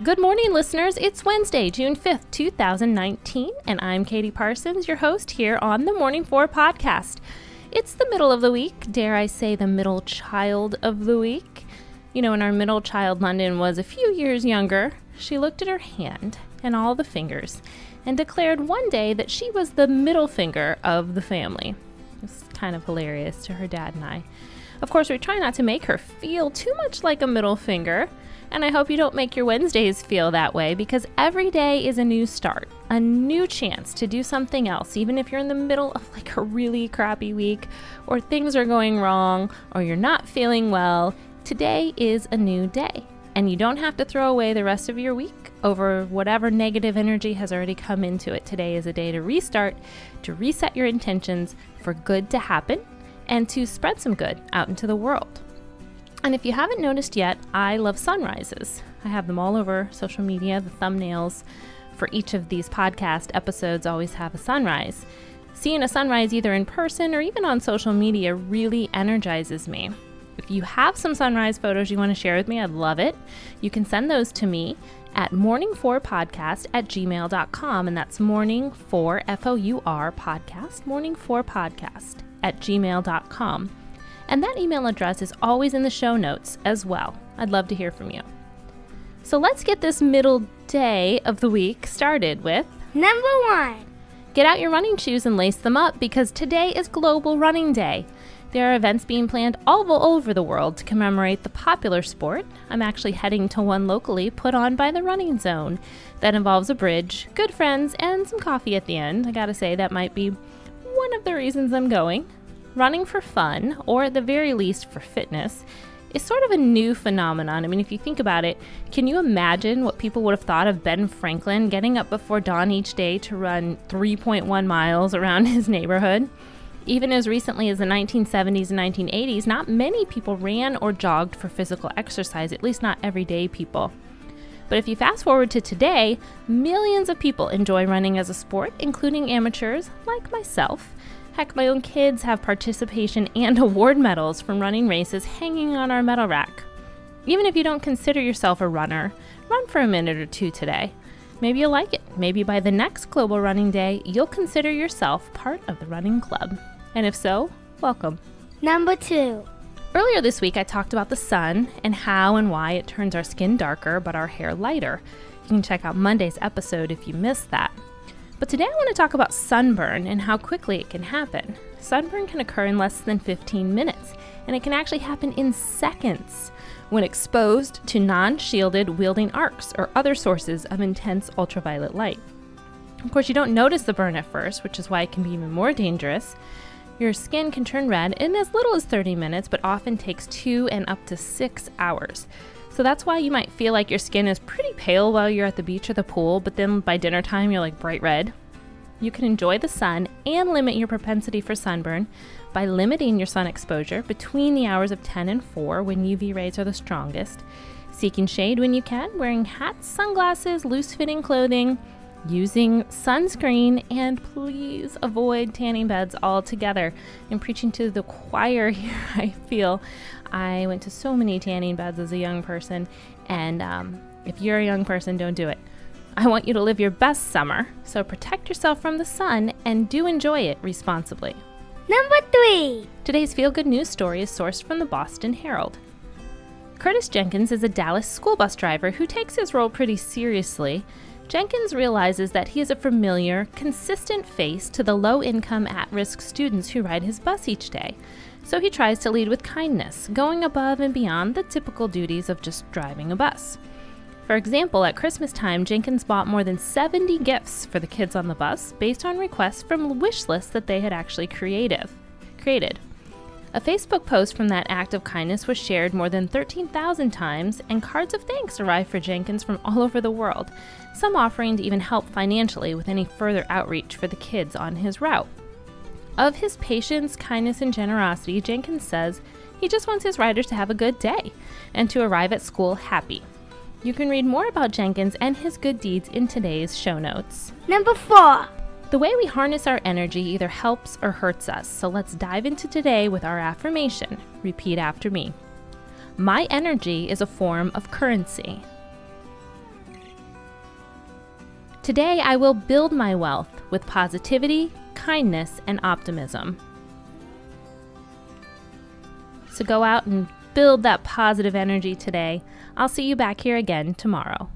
Good morning, listeners. It's Wednesday, June 5th, 2019, and I'm Katie Parsons, your host here on the Morning 4 podcast. It's the middle of the week, dare I say the middle child of the week. You know, when our middle child, London, was a few years younger, she looked at her hand and all the fingers and declared one day that she was the middle finger of the family. It was kind of hilarious to her dad and I. Of course, we try not to make her feel too much like a middle finger, and I hope you don't make your Wednesdays feel that way, because every day is a new start, a new chance to do something else, even if you're in the middle of like a really crappy week, or things are going wrong, or you're not feeling well. Today is a new day, and you don't have to throw away the rest of your week over whatever negative energy has already come into it. Today is a day to restart, to reset your intentions for good to happen, and to spread some good out into the world. And if you haven't noticed yet, I love sunrises. I have them all over social media. The thumbnails for each of these podcast episodes always have a sunrise. Seeing a sunrise either in person or even on social media really energizes me. If you have some sunrise photos you want to share with me, I'd love it. You can send those to me at morningfourpodcast@gmail.com, and that's morning4, F-O-U-R, podcast, morningfourpodcast@gmail.com. And that email address is always in the show notes as well. I'd love to hear from you. So let's get this middle day of the week started with Number 1. Get out your running shoes and lace them up, because today is Global Running Day. There are events being planned all over the world to commemorate the popular sport. I'm actually heading to one locally put on by the Running Zone that involves a bridge, good friends, and some coffee at the end. I gotta say, that might be one of the reasons I'm going. Running for fun, or at the very least for fitness, is sort of a new phenomenon. I mean, if you think about it, can you imagine what people would have thought of Ben Franklin getting up before dawn each day to run 3.1 miles around his neighborhood? Even as recently as the 1970s and 1980s, not many people ran or jogged for physical exercise, at least not everyday people. But if you fast forward to today, millions of people enjoy running as a sport, including amateurs like myself. Heck, my own kids have participation and award medals from running races hanging on our medal rack. Even if you don't consider yourself a runner, run for a minute or two today. Maybe you'll like it. Maybe by the next Global Running Day, you'll consider yourself part of the running club. And if so, welcome. Number 2. Earlier this week, I talked about the sun and how and why it turns our skin darker but our hair lighter. You can check out Monday's episode if you missed that. But today I want to talk about sunburn and how quickly it can happen. Sunburn can occur in less than 15 minutes, and it can actually happen in seconds when exposed to non-shielded wielding arcs or other sources of intense ultraviolet light. Of course, you don't notice the burn at first, which is why it can be even more dangerous. Your skin can turn red in as little as 30 minutes, but often takes 2 and up to 6 hours. So that's why you might feel like your skin is pretty pale while you're at the beach or the pool, but then by dinner time you're like bright red. You can enjoy the sun and limit your propensity for sunburn by limiting your sun exposure between the hours of 10 and 4 when UV rays are the strongest, seeking shade when you can, wearing hats, sunglasses, loose-fitting clothing, using sunscreen, and please avoid tanning beds altogether. I'm preaching to the choir here, I feel. I went to so many tanning beds as a young person, and if you're a young person, don't do it. I want you to live your best summer, so protect yourself from the sun and do enjoy it responsibly. Number 3. Today's feel-good news story is sourced from the Boston Herald. Curtis Jenkins is a Dallas school bus driver who takes his role pretty seriously. Jenkins realizes that he is a familiar, consistent face to the low-income, at-risk students who ride his bus each day. So he tries to lead with kindness, going above and beyond the typical duties of just driving a bus. For example, at Christmas time, Jenkins bought more than 70 gifts for the kids on the bus based on requests from wish lists that they had actually created. A Facebook post from that act of kindness was shared more than 13,000 times, and cards of thanks arrived for Jenkins from all over the world, some offering to even help financially with any further outreach for the kids on his route. Of his patience, kindness, and generosity, Jenkins says he just wants his riders to have a good day and to arrive at school happy. You can read more about Jenkins and his good deeds in today's show notes. Number 4. The way we harness our energy either helps or hurts us, so let's dive into today with our affirmation. Repeat after me. My energy is a form of currency. Today, I will build my wealth with positivity, kindness, and optimism. So go out and build that positive energy today. I'll see you back here again tomorrow.